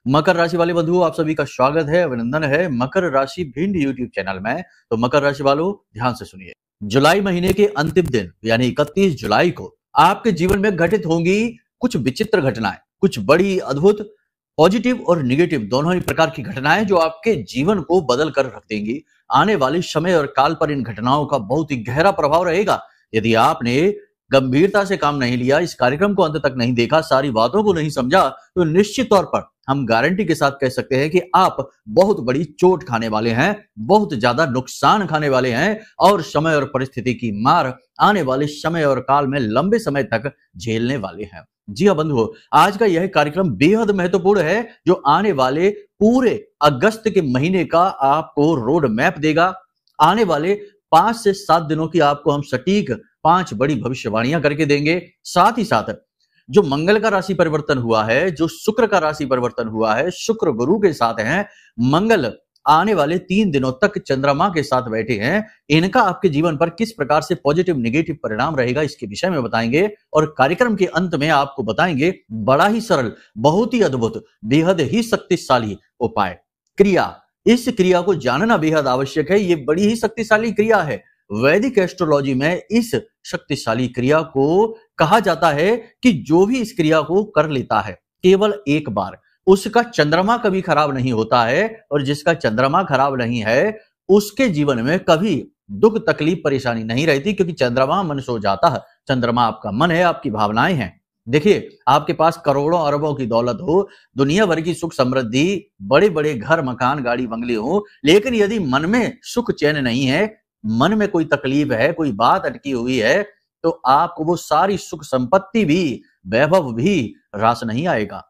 मकर राशि वाले बंधुओं, आप सभी का स्वागत है, अभिनंदन है मकर राशि भिंड यूट्यूब चैनल में। तो मकर राशि वालों ध्यान से सुनिए। जुलाई महीने के अंतिम दिन यानी 31 जुलाई को आपके जीवन में घटित होंगी कुछ विचित्र घटनाएं, कुछ बड़ी अद्भुत पॉजिटिव और निगेटिव दोनों ही प्रकार की घटनाएं जो आपके जीवन को बदल कर रख देंगी। आने वाले समय और काल पर इन घटनाओं का बहुत ही गहरा प्रभाव रहेगा। यदि आपने गंभीरता से काम नहीं लिया, इस कार्यक्रम को अंत तक नहीं देखा, सारी बातों को नहीं समझा, तो निश्चित तौर पर हम गारंटी के साथ कह सकते हैं कि आप बहुत बड़ी चोट खाने वाले हैं, बहुत ज्यादा नुकसान खाने वाले हैं और समय और परिस्थिति की मार आने वाले समय और काल में लंबे समय तक झेलने वाले हैं। जी हाँ बंधुओं, आज का यह कार्यक्रम बेहद महत्वपूर्ण है जो आने वाले पूरे अगस्त के महीने का आपको रोड मैप देगा। आने वाले 5 से 7 दिनों की आपको हम सटीक 5 बड़ी भविष्यवाणियां करके देंगे। साथ ही साथ जो मंगल का राशि परिवर्तन हुआ है, जो शुक्र का राशि परिवर्तन हुआ है, शुक्र गुरु के साथ हैं, मंगल आने वाले 3 दिनों तक चंद्रमा के साथ बैठे हैं, इनका आपके जीवन पर किस प्रकार से पॉजिटिव नेगेटिव परिणाम रहेगा इसके विषय में बताएंगे। और कार्यक्रम के अंत में आपको बताएंगे बड़ा ही सरल, बहुत ही अद्भुत, बेहद ही शक्तिशाली उपाय, क्रिया। इस क्रिया को जानना बेहद आवश्यक है। ये बड़ी ही शक्तिशाली क्रिया है। वैदिक एस्ट्रोलॉजी में इस शक्तिशाली क्रिया को कहा जाता है कि जो भी इस क्रिया को कर लेता है केवल एक बार, उसका चंद्रमा कभी खराब नहीं होता है। और जिसका चंद्रमा खराब नहीं है उसके जीवन में कभी दुख तकलीफ परेशानी नहीं रहती, क्योंकि चंद्रमा मन सो जाता है। चंद्रमा आपका मन है, आपकी भावनाएं हैं। देखिए, आपके पास करोड़ों अरबों की दौलत हो, दुनिया भर की सुख समृद्धि, बड़े बड़े घर मकान गाड़ी बंगले हो, लेकिन यदि मन में सुख चैन नहीं है, मन में कोई तकलीफ है, कोई बात अटकी हुई है, तो आपको वो सारी सुख संपत्ति भी, वैभव भी रास नहीं आएगा।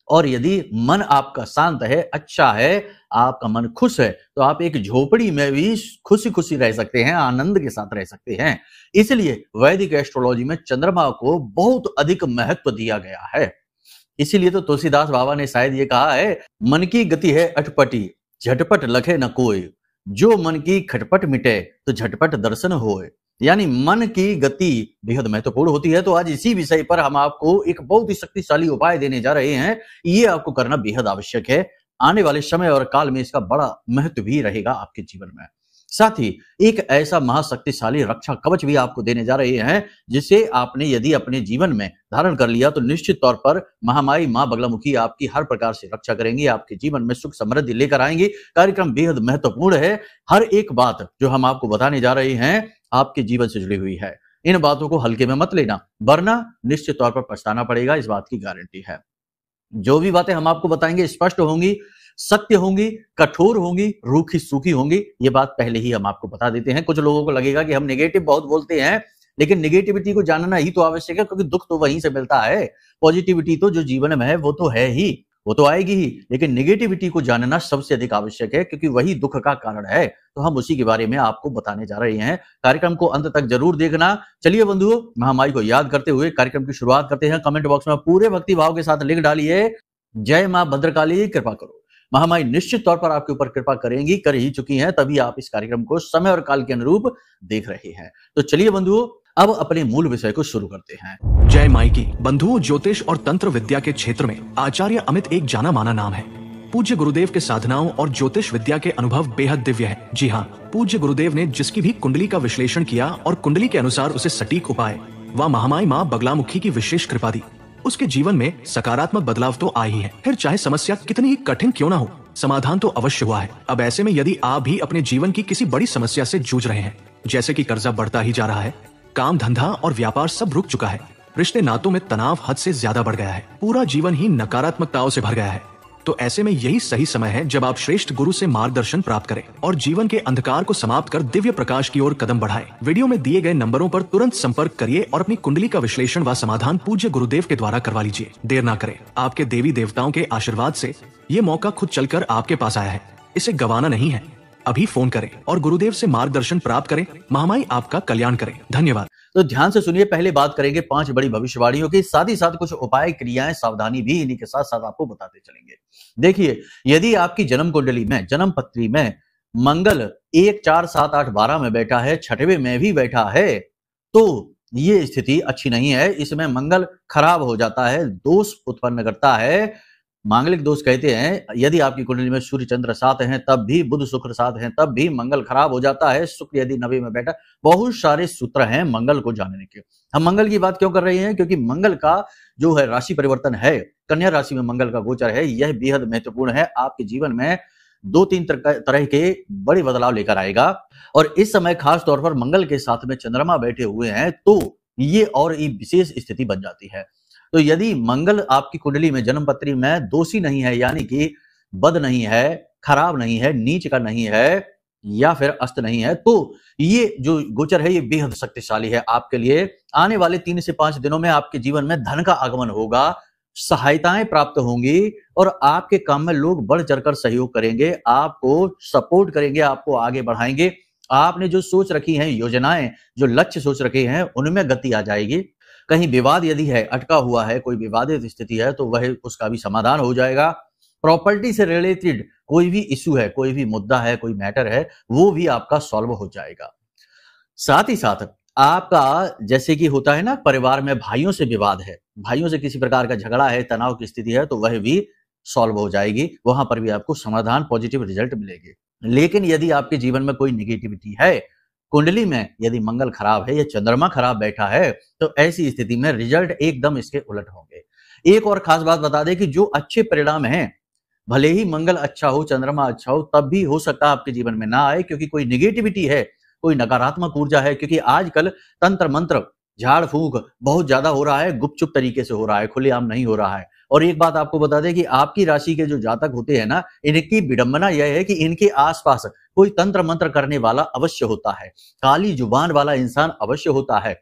और यदि मन आपका शांत है, अच्छा है, आपका मन खुश है, तो आप एक झोपड़ी में भी खुशी खुशी रह सकते हैं, आनंद के साथ रह सकते हैं। इसलिए वैदिक एस्ट्रोलॉजी में चंद्रमा को बहुत अधिक महत्व दिया गया है। इसीलिए तो तुलसीदास बाबा ने शायद ये कहा है, मन की गति है अटपटी, झटपट लखे न कोई, जो मन की खटपट मिटे तो झटपट दर्शन होए। यानी मन की गति बेहद महत्वपूर्ण होती है। तो आज इसी विषय पर हम आपको एक बहुत ही शक्तिशाली उपाय देने जा रहे हैं। ये आपको करना बेहद आवश्यक है। आने वाले समय और काल में इसका बड़ा महत्व भी रहेगा आपके जीवन में। साथ ही एक ऐसा महाशक्तिशाली रक्षा कवच भी आपको देने जा रहे हैं, जिसे आपने यदि अपने जीवन में धारण कर लिया तो निश्चित तौर पर महामाई मां बगलामुखी आपकी हर प्रकार से रक्षा करेंगी, आपके जीवन में सुख समृद्धि लेकर आएंगी। कार्यक्रम बेहद महत्वपूर्ण है। हर एक बात जो हम आपको बताने जा रहे हैं आपके जीवन से जुड़ी हुई है। इन बातों को हल्के में मत लेना, वरना निश्चित तौर पर पछताना पड़ेगा, इस बात की गारंटी है। जो भी बातें हम आपको बताएंगे स्पष्ट होंगी, सत्य होंगी, कठोर होंगी, रूखी सूखी होंगी। ये बात पहले ही हम आपको बता देते हैं। कुछ लोगों को लगेगा कि हम नेगेटिव बहुत बोलते हैं, लेकिन नेगेटिविटी को जानना ही तो आवश्यक है, क्योंकि दुख तो वहीं से मिलता है। पॉजिटिविटी तो जो जीवन में है वो तो है ही, वो तो आएगी ही, लेकिन नेगेटिविटी को जानना सबसे अधिक आवश्यक है, क्योंकि वही दुख का कारण है। तो हम उसी के बारे में आपको बताने जा रहे हैं। कार्यक्रम को अंत तक जरूर देखना। चलिए बंधुओं, महामाई को याद करते हुए कार्यक्रम की शुरुआत करते हैं। कमेंट बॉक्स में पूरे भक्ति भाव के साथ लिख डालिए, जय मां भद्रकाली कृपा करो। महामाई निश्चित तौर पर आपके ऊपर कृपा करेंगी, कर ही चुकी हैं, तभी आप इस कार्यक्रम को समय और काल के अनुरूप देख रहे हैं। तो चलिए बंधुओं, अब अपने मूल विषय को शुरू करते हैं। जय माई की। बंधुओं, ज्योतिष और तंत्र विद्या के क्षेत्र में आचार्य अमित एक जाना माना नाम है। पूज्य गुरुदेव के साधनाओं और ज्योतिष विद्या के अनुभव बेहद दिव्य है। जी हाँ, पूज्य गुरुदेव ने जिसकी भी कुंडली का विश्लेषण किया और कुंडली के अनुसार उसे सटीक उपाय व महामाई माँ बगलामुखी की विशेष कृपा दी, उसके जीवन में सकारात्मक बदलाव तो आए ही है। फिर चाहे समस्या कितनी ही कठिन क्यों ना हो, समाधान तो अवश्य हुआ है। अब ऐसे में यदि आप भी अपने जीवन की किसी बड़ी समस्या से जूझ रहे हैं, जैसे कि कर्जा बढ़ता ही जा रहा है, काम धंधा और व्यापार सब रुक चुका है, रिश्ते नातों में तनाव हद से ज्यादा बढ़ गया है, पूरा जीवन ही नकारात्मकताओं से भर गया है, तो ऐसे में यही सही समय है जब आप श्रेष्ठ गुरु से मार्गदर्शन प्राप्त करें और जीवन के अंधकार को समाप्त कर दिव्य प्रकाश की ओर कदम बढ़ाएं। वीडियो में दिए गए नंबरों पर तुरंत संपर्क करिए और अपनी कुंडली का विश्लेषण व समाधान पूज्य गुरुदेव के द्वारा करवा लीजिए। देर ना करें। आपके देवी देवताओं के आशीर्वाद से ये मौका खुद चलकर आपके पास आया है, इसे गंवाना नहीं है। अभी फोन करें और गुरुदेव से मार्गदर्शन प्राप्त करें। महामाई आपका कल्याण करें। धन्यवाद। तो ध्यान से सुनिए, पहले बात करेंगे 5 बड़ी भविष्यवाणियों की, साथ ही साथ कुछ उपाय, क्रियाएं, सावधानी भी इन्हीं के साथ साथ आपको बताते चलेंगे। देखिए, यदि आपकी जन्म कुंडली में, जन्म पत्री में मंगल 1, 4, 7, 8, 12 में बैठा है, 6वें में भी बैठा है, तो ये स्थिति अच्छी नहीं है। इसमें मंगल खराब हो जाता है, दोष उत्पन्न करता है, मांगलिक दोष कहते हैं यदि आपकी कुंडली में सूर्य चंद्र साथ हैं, तब भी बुध शुक्र साथ हैं, तब भी मंगल खराब हो जाता है। शुक्र यदि नवी में बैठा, बहुत सारे सूत्र हैं मंगल को जानने के। हम मंगल की बात क्यों कर रहे हैं? क्योंकि मंगल का जो है राशि परिवर्तन है, कन्या राशि में मंगल का गोचर है, यह बेहद महत्वपूर्ण है। आपके जीवन में 2-3 तरह के बड़े बदलाव लेकर आएगा। और इस समय खास तौर पर मंगल के साथ में चंद्रमा बैठे हुए हैं तो ये और एक विशेष स्थिति बन जाती है। तो यदि मंगल आपकी कुंडली में जन्म पत्री में दोषी नहीं है, यानी कि बद नहीं है, खराब नहीं है, नीच का नहीं है या फिर अस्त नहीं है, तो ये जो गोचर है ये बेहद शक्तिशाली है आपके लिए। आने वाले 3 से 5 दिनों में आपके जीवन में धन का आगमन होगा, सहायताएं प्राप्त होंगी और आपके काम में लोग बढ़ चढ़कर सहयोग करेंगे, आपको सपोर्ट करेंगे, आपको आगे बढ़ाएंगे। आपने जो सोच रखी हैं योजनाएं, जो लक्ष्य सोच रखे हैं, उनमें गति आ जाएगी। कहीं विवाद यदि है, अटका हुआ है, कोई विवादित स्थिति है, तो वह उसका भी समाधान हो जाएगा। प्रॉपर्टी से रिलेटेड कोई भी इशू है, कोई भी मुद्दा है, कोई मैटर है, वो भी आपका सॉल्व हो जाएगा। साथ ही साथ आपका जैसे कि होता है ना, परिवार में भाइयों से विवाद है, भाइयों से किसी प्रकार का झगड़ा है, तनाव की स्थिति है, तो वह भी सॉल्व हो जाएगी। वहां पर भी आपको समाधान, पॉजिटिव रिजल्ट मिलेंगे। लेकिन यदि आपके जीवन में कोई निगेटिविटी है, कुंडली में यदि मंगल खराब है या चंद्रमा खराब बैठा है, तो ऐसी स्थिति में रिजल्ट एकदम इसके उलट होंगे। एक और खास बात बता दें कि जो अच्छे परिणाम हैं, भले ही मंगल अच्छा हो, चंद्रमा अच्छा हो, तब भी हो सकता है आपके जीवन में ना आए, क्योंकि कोई निगेटिविटी है, कोई नकारात्मक ऊर्जा है। क्योंकि आजकल तंत्र मंत्र, झाड़ फूंक बहुत ज्यादा हो रहा है, गुपचुप तरीके से हो रहा है, खुलेआम नहीं हो रहा है। और एक बात आपको बता दें कि आपकी राशि के जो जातक होते हैं ना, इनकी विडंबना यह है कि इनके आसपास कोई तंत्र मंत्र करने वाला अवश्य होता है, काली जुबान वाला इंसान अवश्य होता है,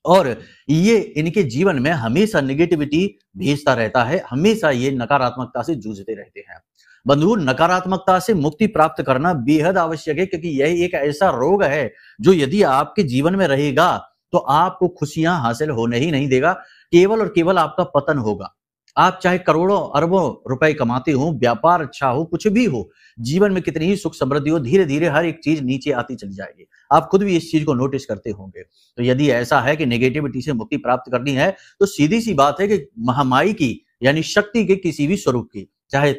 और ये इनके जीवन में हमेशा नेगेटिविटी भेजता रहता है, हमेशा ये नकारात्मकता से जूझते रहते हैं। बंधु, नकारात्मकता से मुक्ति प्राप्त करना बेहद आवश्यक है, क्योंकि यह एक ऐसा रोग है जो यदि आपके जीवन में रहेगा तो आपको खुशियां हासिल होने ही नहीं देगा, केवल और केवल आपका पतन होगा। आप चाहे करोड़ों अरबों रुपए कमाते हो, व्यापार अच्छा हो, कुछ भी हो, जीवन में कितनी ही सुख समृद्धि हो, धीरे धीरे हर एक चीज नीचे आती चली जाएगी। आप खुद भी इस चीज को नोटिस करते होंगे। तो यदि ऐसा है कि नेगेटिविटी से मुक्ति प्राप्त करनी है, तो सीधी सी बात है कि महामाई की यानी शक्ति के किसी भी स्वरूप की, चाहे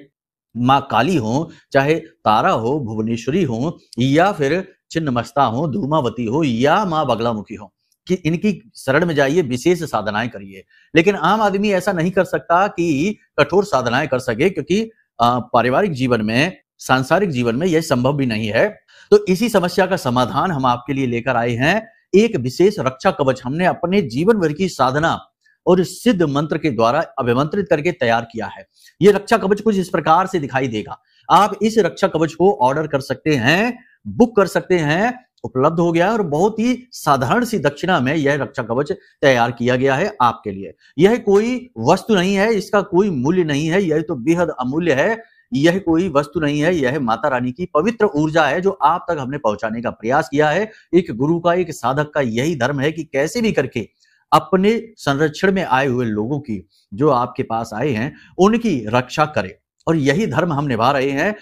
माँ काली हो, चाहे तारा हो, भुवनेश्वरी हो, या फिर छिन्नमस्ता हो, धूमावती हो, या माँ बगलामुखी हो, कि इनकी शरण में जाइए, विशेष साधनाएं करिए। लेकिन आम आदमी ऐसा नहीं कर सकता कि कठोर साधनाएं कर सके, क्योंकि पारिवारिक जीवन में, सांसारिक जीवन में यह संभव भी नहीं है। तो इसी समस्या का समाधान हम आपके लिए लेकर आए हैं। एक विशेष रक्षा कवच हमने अपने जीवन भर की साधना और सिद्ध मंत्र के द्वारा अभिमंत्रित करके तैयार किया है। यह रक्षा कवच कुछ इस प्रकार से दिखाई देगा। आप इस रक्षा कवच को ऑर्डर कर सकते हैं, बुक कर सकते हैं, उपलब्ध हो गया है, और बहुत ही साधारण सी दक्षिणा में यह रक्षा कवच तैयार किया गया है आपके लिए। यह कोई वस्तु नहीं है, इसका कोई मूल्य नहीं है, यह तो बेहद अमूल्य है। यह कोई वस्तु नहीं है, यह माता रानी की पवित्र ऊर्जा है जो आप तक हमने पहुंचाने का प्रयास किया है। एक गुरु का, एक साधक का यही धर्म है कि कैसे भी करके अपने संरक्षण में आए हुए लोगों की, जो आपके पास आए हैं, उनकी रक्षा करें, और यही धर्म हम निभा रहे हैं।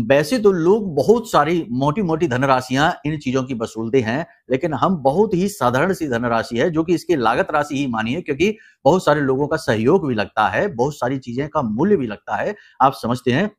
वैसे तो लोग बहुत सारी मोटी मोटी धनराशियां इन चीजों की वसूलते हैं, लेकिन हम बहुत ही साधारण सी धनराशि है, जो कि इसकी लागत राशि ही मानिए, क्योंकि बहुत सारे लोगों का सहयोग भी लगता है, बहुत सारी चीजें का मूल्य भी लगता है, आप समझते हैं।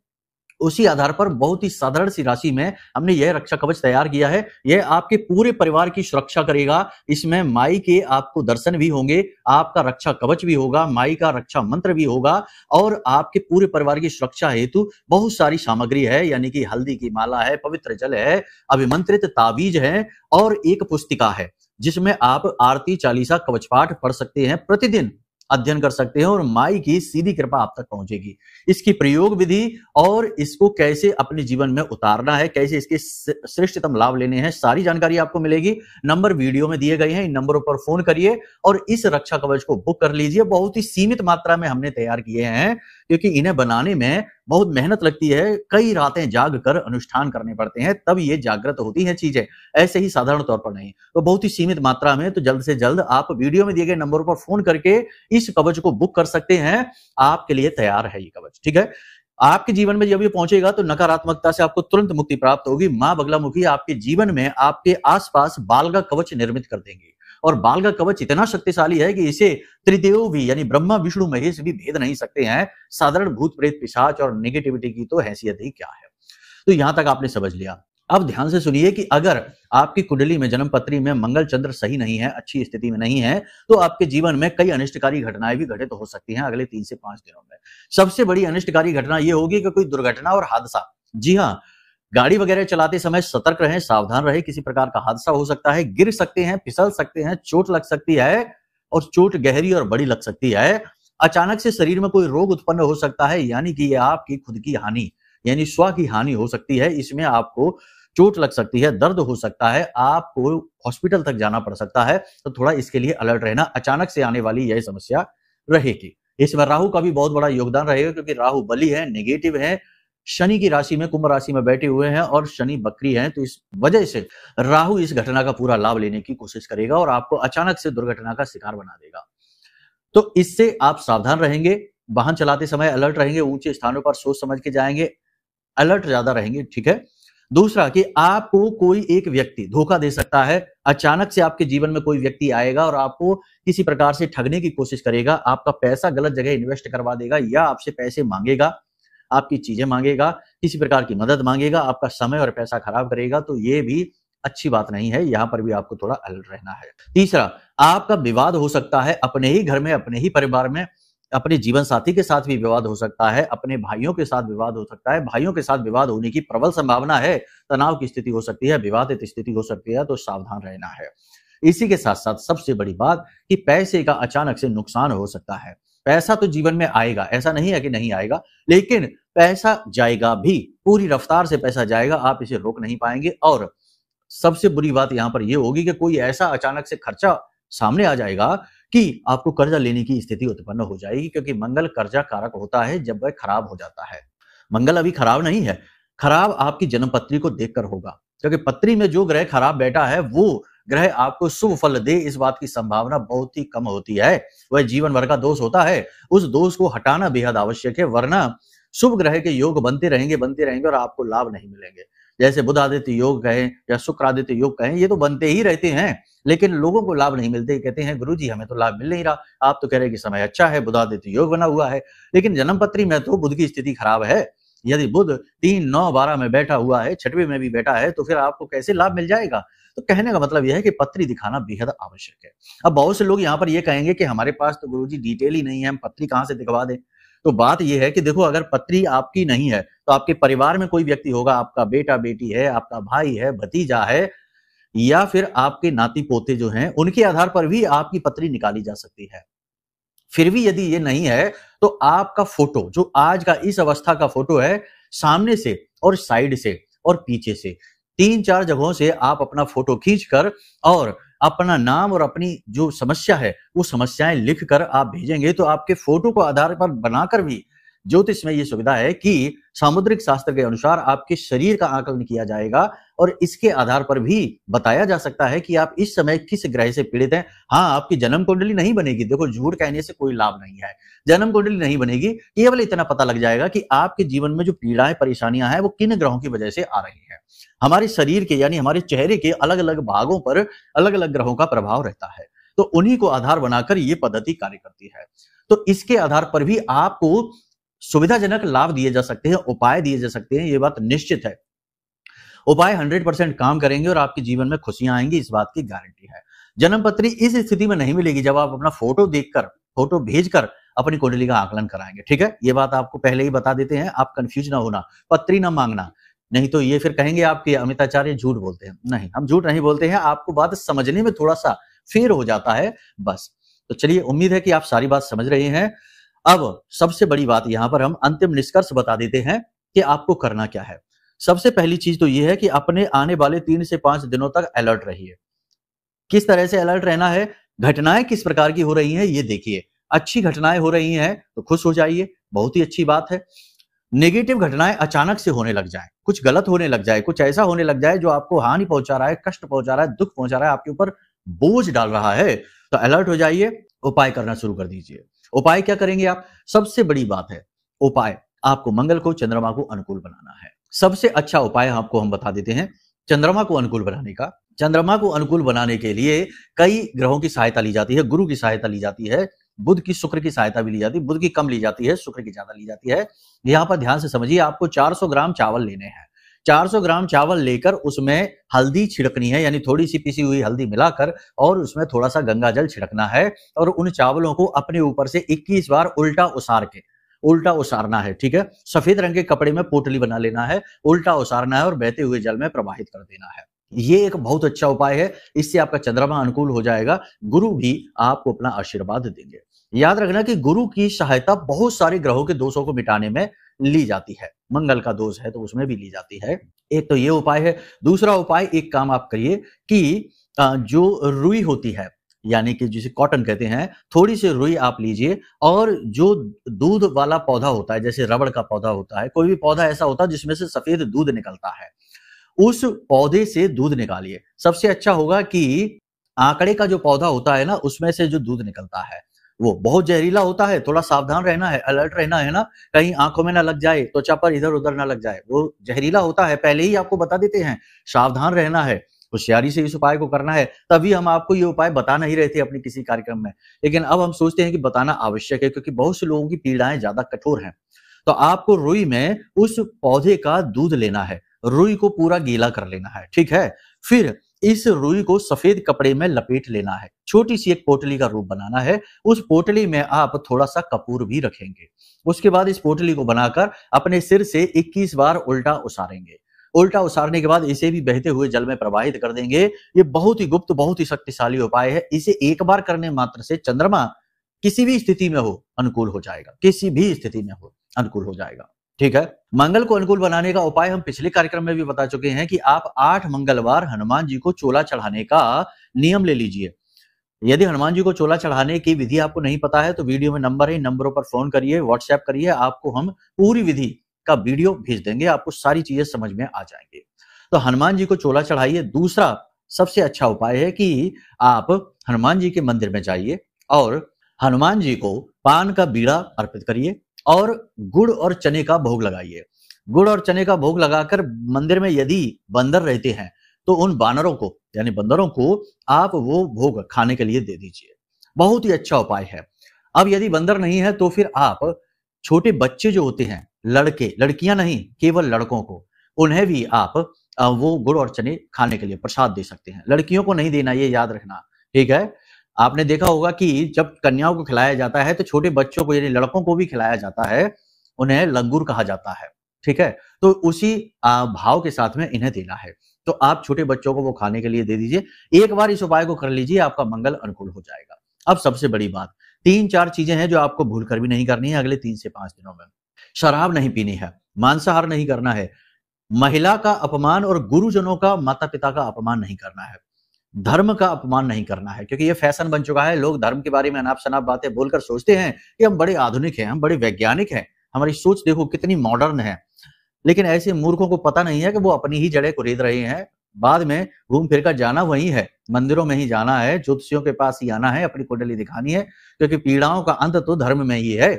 उसी आधार पर बहुत ही साधारण सी राशि में हमने यह रक्षा कवच तैयार किया है। यह आपके पूरे परिवार की सुरक्षा करेगा। इसमें माई के आपको दर्शन भी होंगे, आपका रक्षा कवच भी होगा, माई का रक्षा मंत्र भी होगा, और आपके पूरे परिवार की सुरक्षा हेतु बहुत सारी सामग्री है, यानी कि हल्दी की माला है, पवित्र जल है, अभिमंत्रित ताबीज है, और एक पुस्तिका है जिसमें आप आरती चालीसा कवच पाठ पढ़ सकते हैं, प्रतिदिन अध्ययन कर सकते हैं, और माई की सीधी कृपा आप तक पहुंचेगी। इसकी प्रयोग विधि और इसको कैसे अपने जीवन में उतारना है, कैसे इसके श्रेष्ठतम लाभ लेने हैं, सारी जानकारी आपको मिलेगी। नंबर वीडियो में दिए गए हैं, इन नंबरों पर फोन करिए और इस रक्षा कवच को बुक कर लीजिए। बहुत ही सीमित मात्रा में हमने तैयार किए हैं, क्योंकि इन्हें बनाने में बहुत मेहनत लगती है, कई रातें जाग कर अनुष्ठान करने पड़ते हैं, तब ये जागृत होती हैं चीजें, ऐसे ही साधारण तौर पर नहीं। तो बहुत ही सीमित मात्रा में, तो जल्द से जल्द आप वीडियो में दिए गए नंबरों पर फोन करके इस कवच को बुक कर सकते हैं। आपके लिए तैयार है ये कवच, ठीक है। आपके जीवन में जब ये पहुंचेगा तो नकारात्मकता से आपको तुरंत मुक्ति प्राप्त होगी। मां बगलामुखी आपके जीवन में आपके आसपास बाल का कवच निर्मित कर देंगे, और बाल का कवच इतना शक्तिशाली है कि इसे त्रिदेव भी यानी ब्रह्मा विष्णु महेश भी भेद नहीं सकते हैं। साधारण भूत प्रेत पिशाच और नेगेटिविटी की तो हैसियत ही क्या है। तो यहां तक आपने समझ लिया। अब ध्यान से सुनिए कि अगर आपकी कुंडली में, जन्म पत्री में मंगल चंद्र सही नहीं है, अच्छी स्थिति में नहीं है, तो आपके जीवन में कई अनिष्टकारी घटनाएं भी घटित हो सकती हैं अगले 3 से 5 दिनों में। सबसे बड़ी अनिष्टकारी घटना यह होगी कि कोई दुर्घटना और हादसा। जी हाँ, गाड़ी वगैरह चलाते समय सतर्क रहें, सावधान रहें। किसी प्रकार का हादसा हो सकता है, गिर सकते हैं, फिसल सकते हैं, चोट लग सकती है और चोट गहरी और बड़ी लग सकती है। अचानक से शरीर में कोई रोग उत्पन्न हो सकता है, यानी कि यह आपकी खुद की हानि यानी स्व की हानि हो सकती है। इसमें आपको चोट लग सकती है, दर्द हो सकता है, आपको हॉस्पिटल तक जाना पड़ सकता है। तो थोड़ा इसके लिए अलर्ट रहना। अचानक से आने वाली यह समस्या रहेगी। इसमें राहु का भी बहुत बड़ा योगदान रहेगा, क्योंकि राहु बली है, नेगेटिव है, शनि की राशि में, कुंभ राशि में बैठे हुए हैं और शनि बकरी है। तो इस वजह से राहु इस घटना का पूरा लाभ लेने की कोशिश करेगा और आपको अचानक से दुर्घटना का शिकार बना देगा। तो इससे आप सावधान रहेंगे, वाहन चलाते समय अलर्ट रहेंगे, ऊंचे स्थानों पर सोच समझ के जाएंगे, अलर्ट ज्यादा रहेंगे, ठीक है। दूसरा कि आपको कोई एक व्यक्ति धोखा दे सकता है। अचानक से आपके जीवन में कोई व्यक्ति आएगा और आपको किसी प्रकार से ठगने की कोशिश करेगा, आपका पैसा गलत जगह इन्वेस्ट करवा देगा या आपसे पैसे मांगेगा, आपकी चीजें मांगेगा, किसी प्रकार की मदद मांगेगा, आपका समय और पैसा खराब करेगा। तो ये भी अच्छी बात नहीं है, यहां पर भी आपको थोड़ा अलर्ट रहना है। तीसरा, आपका विवाद हो सकता है अपने ही घर में, अपने ही परिवार में, अपने जीवन साथी के साथ भी विवाद हो सकता है, अपने भाइयों के साथ विवाद हो सकता है, भाइयों के साथ विवाद होने की प्रबल संभावना है, तनाव की स्थिति हो सकती है, विवादित स्थिति हो सकती है। तो सावधान रहना है। इसी के साथ साथ सबसे बड़ी बात कि पैसे का अचानक से नुकसान हो सकता है। पैसा तो जीवन में आएगा, ऐसा नहीं है कि नहीं आएगा, लेकिन पैसा जाएगा भी, पूरी रफ्तार से पैसा जाएगा, आप इसे रोक नहीं पाएंगे। और सबसे बुरी बात यहां पर यह होगी कि कोई ऐसा अचानक से खर्चा सामने आ जाएगा कि आपको कर्जा लेने की स्थिति उत्पन्न हो जाएगी, क्योंकि मंगल कर्जा कारक होता है जब वह खराब हो जाता है। मंगल अभी खराब नहीं है, खराब आपकी जन्म पत्री को देखकर होगा, क्योंकि पत्री में जो ग्रह खराब बैठा है वो ग्रह आपको शुभ फल दे, इस बात की संभावना बहुत ही कम होती है। वह जीवन भर का दोष होता है, उस दोष को हटाना बेहद आवश्यक है, वरना शुभ ग्रह के योग बनते रहेंगे और आपको लाभ नहीं मिलेंगे। जैसे बुध आदित्य योग कहें या शुक्र आदित्य योग कहें, ये तो बनते ही रहते हैं, लेकिन लोगों को लाभ नहीं मिलते। कहते हैं गुरुजी हमें तो लाभ मिल नहीं रहा, आप तो कह रहे हैं कि समय अच्छा है, बुध आदित्य योग बना हुआ है, लेकिन जन्म पत्री में तो बुध की स्थिति खराब है। यदि बुध 3, 9, 12 में बैठा हुआ है, 6वें में भी बैठा है, तो फिर आपको कैसे लाभ मिल जाएगा। तो कहने का मतलब यह है कि पत्री दिखाना बेहद आवश्यक है। अब बहुत से लोग यहाँ पर ये कहेंगे कि हमारे पास तो गुरुजी डिटेल ही नहीं है, हम पत्री कहाँ से दिखवा दें। तो बात यह है कि देखो, अगर पत्री आपकी नहीं है तो आपके परिवार में कोई व्यक्ति होगा, आपका बेटा बेटी है, आपका भाई है, भतीजा है, या फिर आपके नाती पोते जो हैं, उनके आधार पर भी आपकी पत्री निकाली जा सकती है। फिर भी यदि ये नहीं है तो आपका फोटो, जो आज का इस अवस्था का फोटो है, सामने से और साइड से और पीछे से 3-4 जगहों से आप अपना फोटो खींचकर और अपना नाम और अपनी जो समस्या है वो समस्याएं लिखकर आप भेजेंगे, तो आपके फोटो को आधार पर बनाकर भी ज्योतिष में ये सुविधा है कि सामुद्रिक शास्त्र के अनुसार आपके शरीर का आकलन किया जाएगा और इसके आधार पर भी बताया जा सकता है कि आप इस समय किस ग्रह से पीड़ित हैं। हाँ, आपकी जन्म कुंडली नहीं बनेगी, देखो झूठ कहने से कोई लाभ नहीं है, जन्म कुंडली नहीं बनेगी, केवल इतना पता लग जाएगा कि आपके जीवन में जो पीड़ाएं परेशानियां हैं वो किन ग्रहों की वजह से आ रही है। हमारे शरीर के यानी हमारे चेहरे के अलग अलग भागों पर अलग अलग ग्रहों का प्रभाव रहता है, तो उन्हीं को आधार बनाकर ये पद्धति कार्य करती है। तो इसके आधार पर भी आपको सुविधाजनक लाभ दिए जा सकते हैं, उपाय दिए जा सकते हैं, ये बात निश्चित है। उपाय 100% काम करेंगे और आपके जीवन में खुशियां आएंगी, इस बात की गारंटी है। जन्म पत्री इस स्थिति में नहीं मिलेगी जब आप अपना फोटो देखकर, फोटो भेजकर अपनी कुंडली का आकलन कराएंगे, ठीक है। ये बात आपको पहले ही बता देते हैं, आप कंफ्यूज ना होना, पत्री ना मांगना, नहीं तो ये फिर कहेंगे आपके अमिताचार्य झूठ बोलते हैं। नहीं, हम झूठ नहीं बोलते हैं, आपको बात समझने में थोड़ा सा फेर हो जाता है बस। तो चलिए, उम्मीद है कि आप सारी बात समझ रहे हैं। अब सबसे बड़ी बात यहां पर हम अंतिम निष्कर्ष बता देते हैं कि आपको करना क्या है। सबसे पहली चीज तो यह है कि अपने आने वाले 3 से 5 दिनों तक अलर्ट रहिए। किस तरह से अलर्ट रहना है, घटनाएं किस प्रकार की हो रही हैं ये देखिए। अच्छी घटनाएं हो रही हैं तो खुश हो जाइए, बहुत ही अच्छी बात है। नेगेटिव घटनाएं अचानक से होने लग जाए, कुछ गलत होने लग जाए, कुछ ऐसा होने लग जाए जो आपको हानि पहुंचा रहा है, कष्ट पहुंचा रहा है, दुख पहुंचा रहा है, आपके ऊपर बोझ डाल रहा है, तो अलर्ट हो जाइए, उपाय करना शुरू कर दीजिए। उपाय क्या करेंगे आप? सबसे बड़ी बात है उपाय, आपको मंगल को, चंद्रमा को अनुकूल बनाना है। सबसे अच्छा उपाय आपको हम बता देते हैं चंद्रमा को अनुकूल बनाने का। चंद्रमा को अनुकूल बनाने के लिए कई ग्रहों की सहायता ली जाती है, गुरु की सहायता ली जाती है, बुध की, शुक्र की सहायता भी ली जाती है। बुध की कम ली जाती है, शुक्र की ज्यादा ली जाती है। यहाँ पर ध्यान से समझिए, आपको 400 ग्राम चावल लेने हैं। 400 ग्राम चावल लेकर उसमें हल्दी छिड़कनी है, यानी थोड़ी सी पिसी हुई हल्दी मिलाकर, और उसमें थोड़ा सा गंगा जल छिड़कना है, और उन चावलों को अपने ऊपर से 21 बार उल्टा उसारना है। ठीक है, सफेद रंग के कपड़े में पोटली बना लेना है, उल्टा उसारना है और बहते हुए जल में प्रवाहित कर देना है। ये एक बहुत अच्छा उपाय है, इससे आपका चंद्रमा अनुकूल हो जाएगा, गुरु भी आपको अपना आशीर्वाद देंगे। याद रखना कि गुरु की सहायता बहुत सारे ग्रहों के दोषों को मिटाने में ली जाती है। मंगल का दोष है तो उसमें भी ली जाती है। एक तो ये उपाय है। दूसरा उपाय, एक काम आप करिए कि जो रुई होती है, यानी कि जिसे कॉटन कहते हैं, थोड़ी सी रुई आप लीजिए, और जो दूध वाला पौधा होता है, जैसे रबड़ का पौधा होता है, कोई भी पौधा ऐसा होता है जिसमें से सफेद दूध निकलता है, उस पौधे से दूध निकालिए। सबसे अच्छा होगा कि आंकड़े का जो पौधा होता है ना, उसमें से जो दूध निकलता है वो बहुत जहरीला होता है, थोड़ा सावधान रहना है, अलर्ट रहना है ना, कहीं आंखों में ना लग जाए, त्वचा पर इधर उधर ना लग जाए, वो जहरीला होता है, पहले ही आपको बता देते हैं। सावधान रहना है, होशियारी से इस उपाय को करना है। तभी हम आपको ये उपाय बता नहीं रहे थे अपनी किसी कार्यक्रम में, लेकिन अब हम सोचते हैं कि बताना आवश्यक है, क्योंकि बहुत से लोगों की पीड़ाएं ज्यादा कठोर हैं। तो आपको रुई में उस पौधे का दूध लेना है, रुई को पूरा गीला कर लेना है। ठीक है, फिर इस रुई को सफेद कपड़े में लपेट लेना है, छोटी सी एक पोटली का रूप बनाना है। उस पोटली में आप थोड़ा सा कपूर भी रखेंगे। उसके बाद इस पोटली को बनाकर अपने सिर से 21 बार उल्टा उसारेंगे। उल्टा उसारने के बाद इसे भी बहते हुए जल में प्रवाहित कर देंगे। ये बहुत ही गुप्त, बहुत ही शक्तिशाली उपाय है। इसे एक बार करने मात्र से चंद्रमा किसी भी स्थिति में हो अनुकूल हो जाएगा, किसी भी स्थिति में हो अनुकूल हो जाएगा। ठीक है, मंगल को अनुकूल बनाने का उपाय हम पिछले कार्यक्रम में भी बता चुके हैं कि आप 8 मंगलवार हनुमान जी को चोला चढ़ाने का नियम ले लीजिए। यदि हनुमान जी को चोला चढ़ाने की विधि आपको नहीं पता है तो वीडियो में नंबर है, नंबरों पर फोन करिए, व्हाट्सएप करिए, आपको हम पूरी विधि का वीडियो भेज देंगे, आपको सारी चीजें समझ में आ जाएंगी। तो हनुमान जी को चोला चढ़ाइए। दूसरा सबसे अच्छा उपाय है कि आप हनुमान जी के मंदिर में जाइए और हनुमान जी को पान का बीड़ा अर्पित करिए और गुड़ और चने का भोग लगाइए। गुड़ और चने का भोग लगाकर मंदिर में यदि बंदर रहते हैं तो उन बानरों को, यानी बंदरों को आप वो भोग खाने के लिए दे दीजिए। बहुत ही अच्छा उपाय है। अब यदि बंदर नहीं है तो फिर आप छोटे बच्चे जो होते हैं, लड़के, लड़कियां नहीं, केवल लड़कों को, उन्हें भी आप वो गुड़ और चने खाने के लिए प्रसाद दे सकते हैं। लड़कियों को नहीं देना, ये याद रखना। ठीक है, आपने देखा होगा कि जब कन्याओं को खिलाया जाता है तो छोटे बच्चों को, यानी लड़कों को भी खिलाया जाता है, उन्हें लंगूर कहा जाता है। ठीक है, तो उसी भाव के साथ में इन्हें देना है। तो आप छोटे बच्चों को वो खाने के लिए दे दीजिए। एक बार इस उपाय को कर लीजिए, आपका मंगल अनुकूल हो जाएगा। अब सबसे बड़ी बात, 3-4 चीजें हैं जो आपको भूल कर भी नहीं करनी है अगले 3 से 5 दिनों में। शराब नहीं पीनी है, मांसाहार नहीं करना है, महिला का अपमान और गुरुजनों का, माता पिता का अपमान नहीं करना है, धर्म का अपमान नहीं करना है, क्योंकि ये फैशन बन चुका है। लोग धर्म के बारे में अनाप शनाप बातें बोलकर सोचते हैं कि हम बड़े आधुनिक हैं, हम बड़े वैज्ञानिक हैं, हमारी सोच देखो कितनी मॉडर्न है। लेकिन ऐसे मूर्खों को पता नहीं है कि वो अपनी ही जड़ें कुरेद रहे हैं। बाद में घूम फिर कर जाना वही है, मंदिरों में ही जाना है, ज्योतिषियों के पास ही आना है, अपनी कुंडली दिखानी है, क्योंकि पीड़ाओं का अंत तो धर्म में ही है।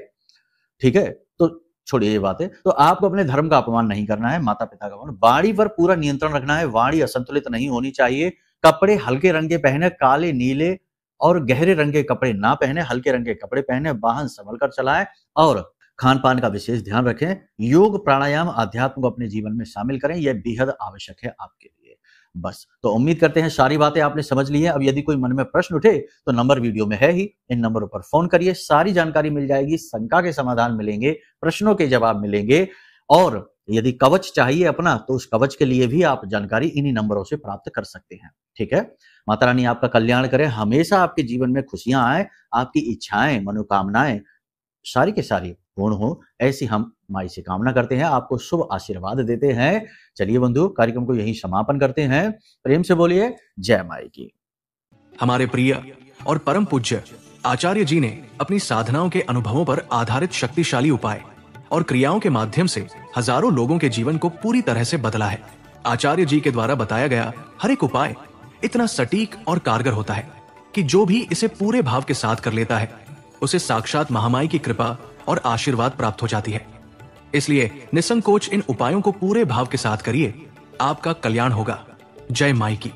ठीक है, तो छोड़िए ये बातें। तो आपको अपने धर्म का अपमान नहीं करना है, माता पिता का अपमान। वाणी पर पूरा नियंत्रण रखना है, वाणी असंतुलित नहीं होनी चाहिए। कपड़े हल्के रंग के पहने, काले, नीले और गहरे रंग के कपड़े ना पहने, हल्के रंग के कपड़े पहने। वाहन संभल कर चलाएं और खान पान का विशेष ध्यान रखें। योग, प्राणायाम, अध्यात्म को अपने जीवन में शामिल करें, यह बेहद आवश्यक है आपके लिए। बस, तो उम्मीद करते हैं सारी बातें आपने समझ ली है। अब यदि कोई मन में प्रश्न उठे तो नंबर वीडियो में है ही, इन नंबरों पर फोन करिए, सारी जानकारी मिल जाएगी, शंका के समाधान मिलेंगे, प्रश्नों के जवाब मिलेंगे। और यदि कवच चाहिए अपना तो उस कवच के लिए भी आप जानकारी इन्हीं नंबरों से प्राप्त कर सकते हैं। ठीक है, माता रानी आपका कल्याण करें, हमेशा आपके जीवन में खुशियां आए, आपकी इच्छाएं, मनोकामनाएं सारी के सारी पूर्ण हो, ऐसी हम माई से कामना करते हैं, आपको शुभ आशीर्वाद देते हैं। चलिए बंधु, कार्यक्रम को यहीं समापन करते हैं। प्रेम से बोलिए जय माई की। हमारे प्रिय और परम पूज्य आचार्य जी ने अपनी साधनाओं के अनुभवों पर आधारित शक्तिशाली उपाय और क्रियाओं के माध्यम से हजारों लोगों के जीवन को पूरी तरह से बदला है। आचार्य जी के द्वारा बताया गया हर एक उपाय इतना सटीक और कारगर होता है कि जो भी इसे पूरे भाव के साथ कर लेता है उसे साक्षात महामाई की कृपा और आशीर्वाद प्राप्त हो जाती है। इसलिए निसंकोच इन उपायों को पूरे भाव के साथ करिए, आपका कल्याण होगा। जय माई की।